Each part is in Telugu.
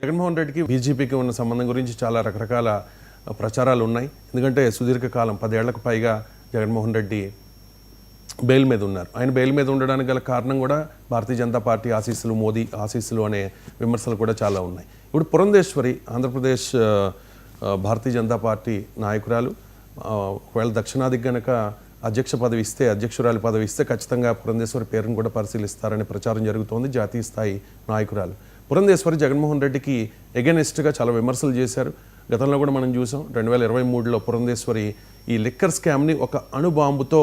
జగన్మోహన్ రెడ్డికి బీజేపీకి ఉన్న సంబంధం గురించి చాలా రకరకాల ప్రచారాలు ఉన్నాయి. ఎందుకంటే సుదీర్ఘకాలం 10 ఏళ్లకు పైగా జగన్మోహన్ రెడ్డి బెయిల్ మీద ఉన్నారు. ఆయన బెయిల్ మీద ఉండడానికి గల కారణం కూడా భారతీయ జనతా పార్టీ ఆశీస్సులు, మోదీ ఆశీస్సులు అనే విమర్శలు కూడా చాలా ఉన్నాయి. ఇప్పుడు పురంధేశ్వరి ఆంధ్రప్రదేశ్ భారతీయ జనతా పార్టీ నాయకురాలు. ఒకవేళ దక్షిణాదికి గనక అధ్యక్ష పదవి ఇస్తే, అధ్యక్షురాలి పదవి ఇస్తే ఖచ్చితంగా పురంధేశ్వరి పేరును కూడా పరిశీలిస్తారనే ప్రచారం జరుగుతోంది. జాతీయ స్థాయి నాయకురాలు పురంధేశ్వరి జగన్మోహన్ రెడ్డికి ఎగెనిస్ట్గా చాలా విమర్శలు చేశారు. గతంలో కూడా మనం చూసాం. 2023లో పురంధేశ్వరి ఈ లిక్కర్ స్కామ్ని ఒక అణుబాంబుతో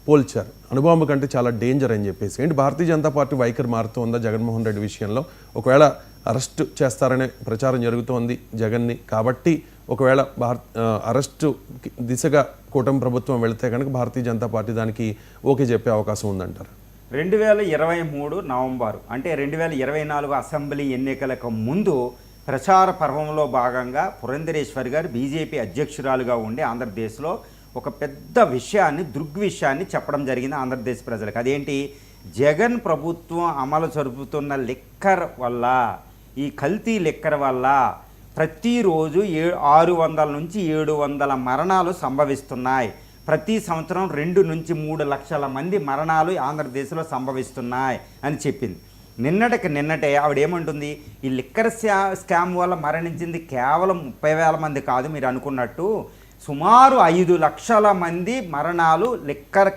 పోల్చారు. అణుబాంబు కంటే చాలా డేంజర్ అని చెప్పేసి. ఏంటి భారతీయ జనతా పార్టీ వైఖరి మారుతోందా జగన్మోహన్ రెడ్డి విషయంలో? ఒకవేళ అరెస్ట్ చేస్తారనే ప్రచారం జరుగుతోంది జగన్ని. కాబట్టి ఒకవేళ అరెస్టు దిశగా కూటమి ప్రభుత్వం వెళితే కనుక భారతీయ జనతా పార్టీ దానికి ఓకే చెప్పే అవకాశం ఉందంటారు. 2023 నవంబరు అంటే 2024 అసెంబ్లీ ఎన్నికలకు ముందు ప్రచార పర్వంలో భాగంగా పురంధరేశ్వరి గారు బీజేపీ అధ్యక్షురాలుగా ఉండి ఆంధ్రప్రదేశ్లో ఒక పెద్ద విషయాన్ని, దృగ్విషయాన్ని చెప్పడం జరిగింది ఆంధ్రప్రదేశ్ ప్రజలకు. అదేంటి? జగన్ ప్రభుత్వం అమలు జరుపుతున్న లిక్కర్ వల్ల, ఈ కల్తీ లిక్కర్ వల్ల ప్రతిరోజు 600 నుంచి 700 మరణాలు సంభవిస్తున్నాయి. ప్రతి సంవత్సరం 2 నుంచి 3 లక్షల మంది మరణాలు ఆంధ్రప్రదేశ్లో సంభవిస్తున్నాయి అని చెప్పింది. నిన్నటే ఆవిడ ఏమంటుంది? ఈ లిక్కర్ స్కామ్ వల్ల మరణించింది కేవలం 30,000 మంది కాదు, మీరు అనుకున్నట్టు సుమారు 5 లక్షల మంది మరణాలు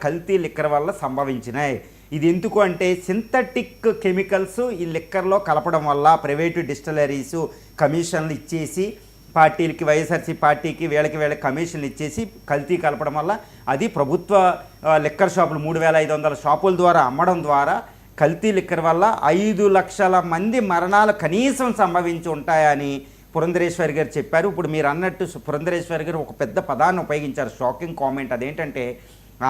కల్తీ లిక్కర్ వల్ల సంభవించినాయి. ఇది ఎందుకు అంటే సింథటిక్ కెమికల్స్ ఈ లిక్కర్లో కలపడం వల్ల ప్రైవేటు డిస్టిలరీసు కమిషన్లు ఇచ్చేసి పార్టీలకి, వైఎస్ఆర్సీ పార్టీకి వీళ్ళకి కమిషన్లు ఇచ్చేసి కల్తీ కలపడం వల్ల అది ప్రభుత్వ లిక్కర్ షాపులు 3,500 షాపుల ద్వారా అమ్మడం ద్వారా కల్తీ లిక్కర్ వల్ల 5 లక్షల మంది మరణాలు కనీసం సంభవించి ఉంటాయని పురంధరేశ్వరి గారు చెప్పారు. ఇప్పుడు మీరు అన్నట్టు పురంధరేశ్వరి గారు ఒక పెద్ద పదాన్ని ఉపయోగించారు, షాకింగ్ కామెంట్. అదేంటంటే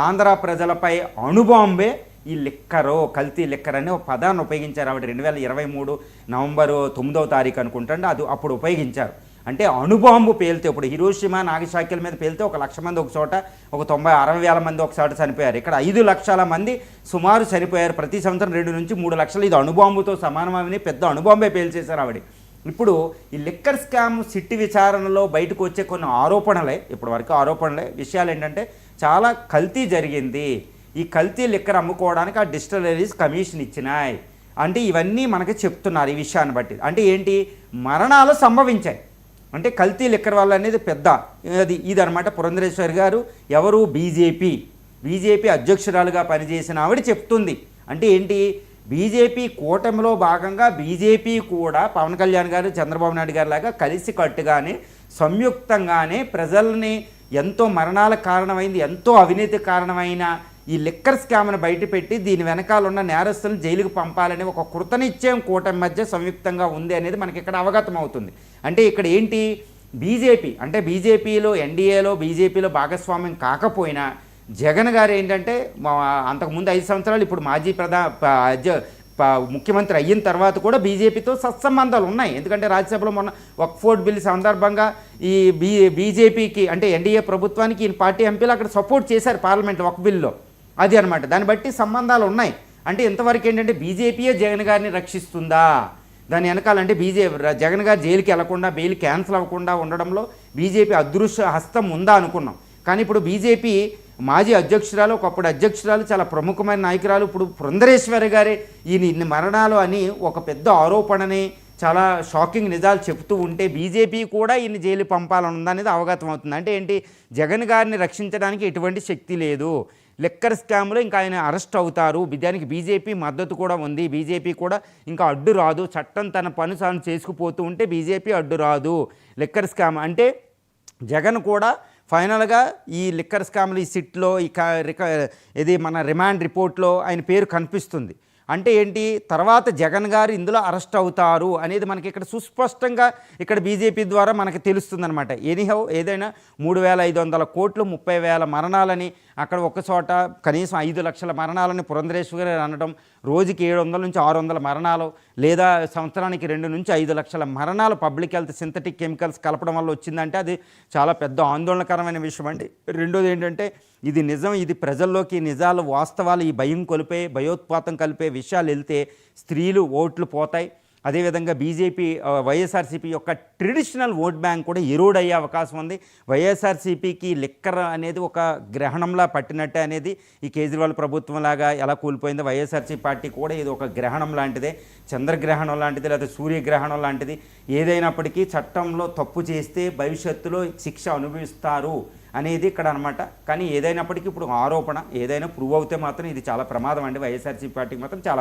ఆంధ్ర ప్రజలపై అణుబాంబే ఈ లిక్కరు, కల్తీ లిక్కర్ అనే ఒక పదాన్ని ఉపయోగించారు ఆవిడ. 2023 నవంబరు 9వ తారీఖు అనుకుంటాండి అది అప్పుడు ఉపయోగించారు. అంటే అణుబాంబు పేలితే, ఇప్పుడు హిరోషిమా, నాగసాకిల మీద పేలితే 1 లక్ష మంది ఒక చోట, ఒక 90-60 వేల మంది ఒక చోట చనిపోయారు. ఇక్కడ 5 లక్షల మంది సుమారు చనిపోయారు. ప్రతి సంవత్సరం 2 నుంచి 3 లక్షలు. ఇది అణుబాంబుతో సమానమని పెద్ద అణుబాంబే పేల్చేశారు ఆవిడ. ఇప్పుడు ఈ లిక్కర్ స్కామ్ సిట్టి విచారణలో బయటకు వచ్చే కొన్ని ఆరోపణలే, ఇప్పటి వరకు ఆరోపణలే, విషయాలు ఏంటంటే చాలా కల్తీ జరిగింది. ఈ కల్తీ లిక్కర్ అమ్ముకోవడానికి ఆ డిస్టిలరీస్ కమిషన్ ఇచ్చినాయి అంటే ఇవన్నీ మనకి చెప్తున్నారు. ఈ విషయాన్ని బట్టి అంటే ఏంటి? మరణాలు సంభవించాయి అంటే కల్తీ లిక్కర్ వల్ల అనేది పెద్ద ఇదనమాట. పురంధరేశ్వరి గారు ఎవరు? బీజేపీ అధ్యక్షురాలుగా పనిచేసిన ఆవిడ చెప్తుంది. అంటే ఏంటి? బీజేపీ కూటమిలో భాగంగా బీజేపీ కూడా పవన్ కళ్యాణ్ గారు, చంద్రబాబు నాయుడు గారు లాగా కలిసి కట్టుగానే సంయుక్తంగానే ప్రజల్ని ఎంతో మరణాలకు కారణమైంది, ఎంతో అవినీతి కారణమైన ఈ లిక్కర్ స్కామ్ను బయటపెట్టి దీని వెనకాల ఉన్న నేరస్తులను జైలుకు పంపాలని ఒక కృతనిశ్చయం కూటమి మధ్య సంయుక్తంగా ఉంది అనేది మనకి ఇక్కడ అవగతం అవుతుంది. అంటే ఇక్కడ ఏంటి? బీజేపీ అంటే బీజేపీలో, ఎన్డీఏలో బీజేపీలో భాగస్వామ్యం కాకపోయినా జగన్ గారు ఏంటంటే అంతకుముందు 5 సంవత్సరాలు, ఇప్పుడు మాజీ ముఖ్యమంత్రి అయిన తర్వాత కూడా బీజేపీతో సత్సంబంధాలు ఉన్నాయి. ఎందుకంటే రాజ్యసభలో మొన్న వక్ఫ్ బిల్ సందర్భంగా ఈ బీజేపీకి అంటే ఎన్డీఏ ప్రభుత్వానికి ఈ పార్టీ ఎంపీలు అక్కడ సపోర్ట్ చేశారు పార్లమెంట్ వక్ఫ్ బిల్లో. అది అనమాట. దాన్ని బట్టి సంబంధాలు ఉన్నాయి. అంటే ఇంతవరకు ఏంటంటే బీజేపీయే జగన్ గారిని రక్షిస్తుందా? దాని వెనకాలంటే జగన్ గారు జైలుకి వెళ్లకుండా, బెయిల్ క్యాన్సిల్ అవ్వకుండా ఉండడంలో బీజేపీ అదృశ్య హస్తం ఉందా అనుకున్నాం. కానీ ఇప్పుడు బీజేపీ మాజీ అధ్యక్షురాలు, ఒకప్పుడు అధ్యక్షురాలు, చాలా ప్రముఖమైన నాయకురాలు, ఇప్పుడు పురంధరేశ్వరి గారే ఇన్ని మరణాలు అని ఒక పెద్ద ఆరోపణని, చాలా షాకింగ్ నిజాలు చెప్తూ ఉంటే బీజేపీ కూడా ఈయన్ని జైలు పంపాలని ఉందనేది అవగతం అవుతుంది. అంటే ఏంటి? జగన్ గారిని రక్షించడానికి ఎటువంటి శక్తి లేదు. లిక్కర్ స్కామ్లో ఇంకా ఆయన అరెస్ట్ అవుతారు. దానికి బీజేపీ మద్దతు కూడా ఉంది. బీజేపీ కూడా ఇంకా అడ్డు రాదు. చట్టం తన పని తాను చేసుకుపోతూ ఉంటే బీజేపీ అడ్డు రాదు. లిక్కర్ స్కామ్ అంటే జగన్ కూడా ఫైనల్గా ఈ లిక్కర్ స్కామ్లు, ఈ సిట్లో, ఇది మన రిమాండ్ రిపోర్ట్లో ఆయన పేరు కనిపిస్తుంది. అంటే ఏంటి? తర్వాత జగన్ గారు ఇందులో అరెస్ట్ అవుతారు అనేది మనకి ఇక్కడ సుస్పష్టంగా ఇక్కడ బీజేపీ ద్వారా మనకి తెలుస్తుందన్నమాట. ఏదైనా 3,500 కోట్లు, 30,000 మరణాలని, అక్కడ ఒక చోట కనీసం 5 లక్షల మరణాలని పురంధరేశ్వరి అనడం, రోజుకి 700 నుంచి 600 మరణాలు, లేదా సంవత్సరానికి 2 నుంచి 5 లక్షల మరణాలు పబ్లిక్ హెల్త్ సింథటిక్ కెమికల్స్ కలపడం వల్ల వచ్చిందంటే అది చాలా పెద్ద ఆందోళనకరమైన విషయం అండి. రెండోది ఏంటంటే ఇది నిజం, ఇది ప్రజల్లోకి నిజాలు, వాస్తవాలు, ఈ భయం కొలిపే, భయోత్పాతం కలిపే విషయాలు వెళ్తే స్త్రీలు ఓట్లు పోతాయి. అదేవిధంగా బీజేపీ వైఎస్ఆర్సీపీ యొక్క ట్రెడిషనల్ ఓట్ బ్యాంక్ కూడా ఎరోడ్ అయ్యే అవకాశం ఉంది. వైఎస్ఆర్సీపీకి లిక్కర్ అనేది ఒక గ్రహణంలా పట్టినట్టే అనేది ఈ కేజ్రీవాల్ ప్రభుత్వం లాగా ఎలా కూలిపోయిందో వైఎస్ఆర్సీపీ పార్టీ కూడా ఇది ఒక గ్రహణం లాంటిదే, చంద్రగ్రహణం లాంటిది, లేదా సూర్యగ్రహణం లాంటిది. ఏదైనప్పటికీ చట్టంలో తప్పు చేస్తే భవిష్యత్తులో శిక్ష అనుభవిస్తారు అనేది ఇక్కడ అనమాట. కానీ ఏదైనప్పటికీ ఇప్పుడు ఆరోపణ ఏదైనా ప్రూవ్ అవుతే మాత్రం ఇది చాలా ప్రమాదం అండి, వైఎస్ఆర్సీపీ పార్టీకి మాత్రం చాలా